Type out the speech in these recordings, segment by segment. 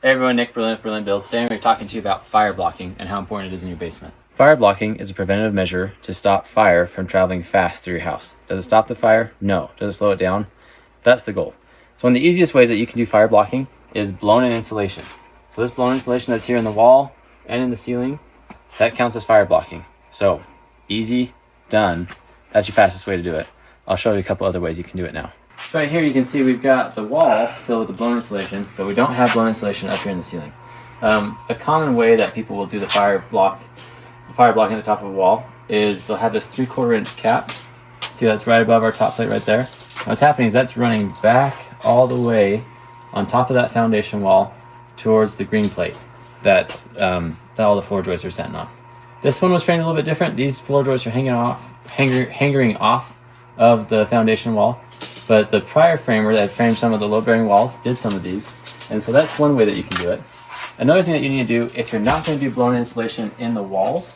Hey everyone, Nick Berlin with Berlin Builds. Today we're talking to you about fire blocking and how important it is in your basement. Fire blocking is a preventative measure to stop fire from traveling fast through your house. Does it stop the fire? No. Does it slow it down? That's the goal. So one of the easiest ways that you can do fire blocking is blown-in insulation. So this blown insulation that's here in the wall and in the ceiling, that counts as fire blocking. So easy, done. That's your fastest way to do it. I'll show you a couple other ways you can do it now. So right here you can see we've got the wall filled with the blown insulation, but we don't have blown insulation up here in the ceiling. A common way that people will do the fire blocking at the top of a wall is they'll have this 3/4 inch cap. See, that's right above our top plate right there. What's happening is that's running back all the way on top of that foundation wall towards the green plate that all the floor joists are sitting on. This one was framed a little bit different. These floor joists are hanging off of the foundation wall. But the prior framer that framed some of the load-bearing walls did some of these. And so that's one way that you can do it. Another thing that you need to do, if you're not going to do blown insulation in the walls,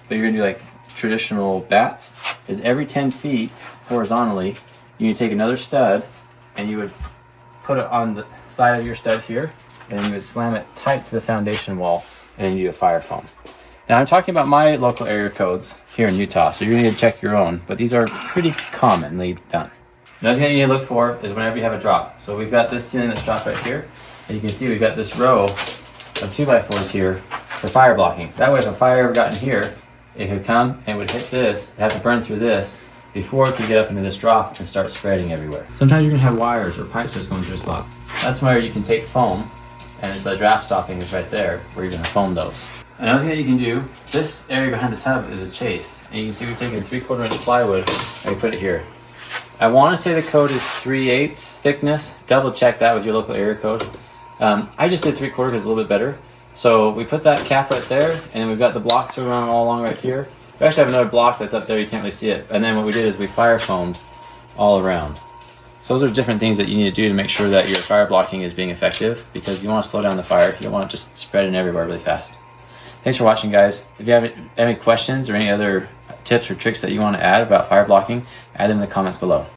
but you're going to do like traditional bats, is every 10 feet horizontally, you need to take another stud and you would put it on the side of your stud here, and then you would slam it tight to the foundation wall, and then you do a fire foam. Now I'm talking about my local area codes here in Utah, so you're going to need to check your own, but these are pretty commonly done. Another thing that you need to look for is whenever you have a drop. So we've got this ceiling that's dropped right here, and you can see we've got this row of 2x4s here for fire blocking. That way if a fire ever got in here, it could come and would hit this, have to burn through this before it could get up into this drop and start spreading everywhere. Sometimes you're gonna have wires or pipes that's going through a spot. That's where you can take foam, and the draft stopping is right there where you're gonna foam those. Another thing that you can do, this area behind the tub is a chase, and you can see we've taken 3/4 inch plywood and we put it here. I want to say the code is 3/8 thickness. Double check that with your local area code. I just did 3/4 because it's a little bit better. So we put that cap right there, and then we've got the blocks around all along right here. We actually have another block that's up there, you can't really see it. And then what we did is we fire foamed all around. So those are different things that you need to do to make sure that your fire blocking is being effective, because you want to slow down the fire. You don't want it just spreading everywhere really fast. Thanks for watching, guys. If you have any questions or any other tips or tricks that you want to add about fire blocking, add them in the comments below.